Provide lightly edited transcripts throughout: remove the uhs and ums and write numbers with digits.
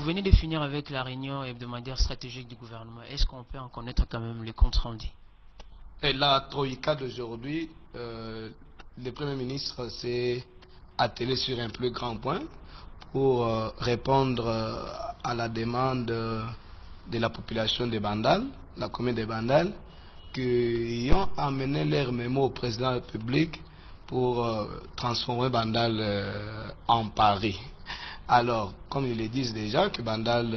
venez de finir avec la réunion hebdomadaire stratégique du gouvernement. Est-ce qu'on peut en connaître quand même les comptes rendus? Et la Troïka d'aujourd'hui, le Premier ministre s'est attelé sur un plus grand point pour répondre à la demande de la population de Bandal, la commune de Bandal, qui ont amené leur mémo au président de la République pour transformer Bandal en Paris. Alors, comme ils le disent déjà, que Bandal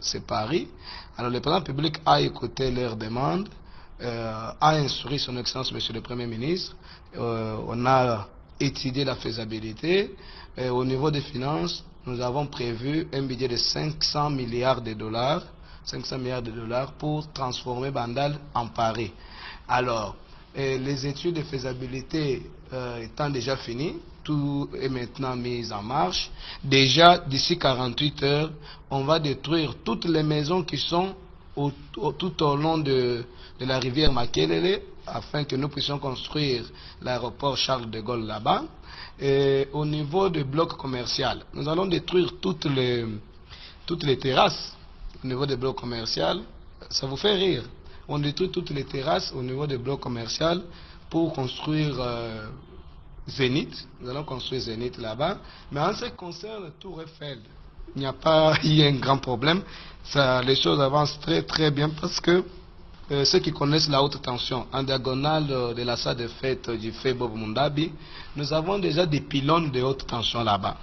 c'est Paris, alors le président de la République a écouté leurs demandes, a instruit son Excellence Monsieur le Premier ministre, on a étudié la faisabilité, au niveau des finances, nous avons prévu un budget de 500 milliards de dollars pour transformer Bandal en Paris. Alors, les études de faisabilité étant déjà finies, tout est maintenant mis en marche. Déjà, d'ici 48 heures, on va détruire toutes les maisons qui sont tout au long de la rivière Makelele, afin que nous puissions construire l'aéroport Charles de Gaulle là-bas. Et au niveau du bloc commercial, nous allons détruire toutes les terrasses au niveau des blocs commerciaux. Ça vous fait rire? On détruit toutes les terrasses au niveau des blocs commerciaux pour construire Zénith. Nous allons construire Zénith là-bas. Mais en ce qui concerne Tour Eiffel, il n'y a pas eu un grand problème. Les choses avancent très très bien parce que ceux qui connaissent la haute tension, en diagonale de la salle de fête du fait Bob Mundabi, nous avons déjà des pylônes de haute tension là-bas.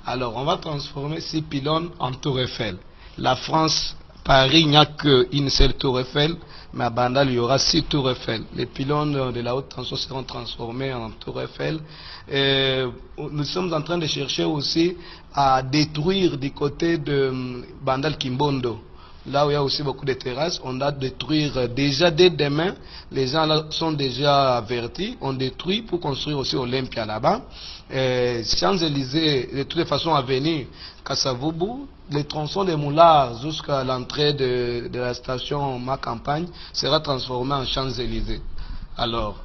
Alors on va transformer ces pylônes en Tour Eiffel. La France, Paris, il n'y a qu'une seule Tour Eiffel, mais à Bandal, il y aura 6 Tours Eiffel. Les pylônes de la haute tension seront transformés en Tour Eiffel. Nous sommes en train de chercher aussi à détruire du côté de Bandal Kimbondo. Là où il y a aussi beaucoup de terrasses, on doit détruire déjà dès demain. Les gens là sont déjà avertis. On détruit pour construire aussi Olympia là-bas. Champs-Élysées, de toutes les façons à venir, Kasavubu, les tronçons des Moulards jusqu'à l'entrée de la station Ma Campagne sera transformé en Champs-Élysées. Alors,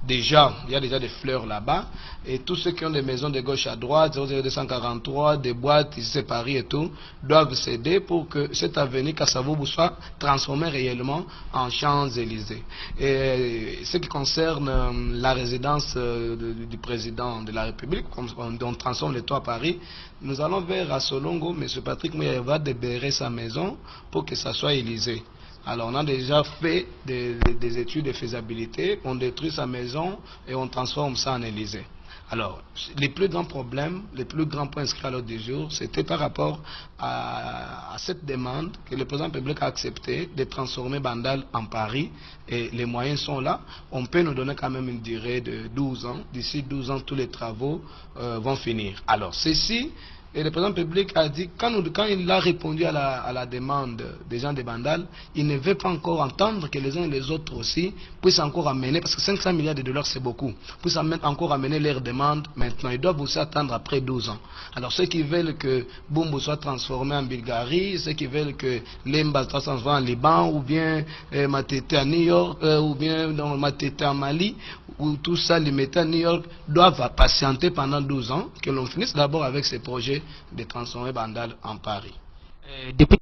déjà, il y a déjà des fleurs là-bas. Et tous ceux qui ont des maisons de gauche à droite, 00243, des boîtes, ici c'est Paris et tout, doivent céder pour que cette avenue Kasavubu soit transformée réellement en Champs-Élysées. Et ce qui concerne la résidence du président de la République, on transforme les toits à Paris, nous allons vers Assolongo, M. Patrick Mouya va libérer sa maison pour que ça soit Élysée. Alors on a déjà fait des études de faisabilité, on détruit sa maison et on transforme ça en Élysée. Alors, les plus grands problèmes, les plus grands points inscrits à l'ordre du jour, c'était par rapport à cette demande que le président public a accepté de transformer Bandal en Paris. Et les moyens sont là. On peut nous donner quand même une durée de 12 ans. D'ici 12 ans, tous les travaux vont finir. Alors, ceci... Et le président public a dit, quand il a répondu à la demande des gens de Bandal, il ne veut pas encore entendre que les uns et les autres aussi puissent encore amener, parce que 500 milliards de dollars c'est beaucoup, puissent encore amener leurs demandes maintenant. Ils doivent aussi attendre après 12 ans. Alors ceux qui veulent que Bumbu soit transformé en Bulgarie, ceux qui veulent que Lemba soit transformé en Liban, ou bien Matete à New York, ou bien Matete à Mali, ou tout ça, les mettez à New York, doivent patienter pendant 12 ans, que l'on finisse d'abord avec ces projets de transformer Bandal en Paris.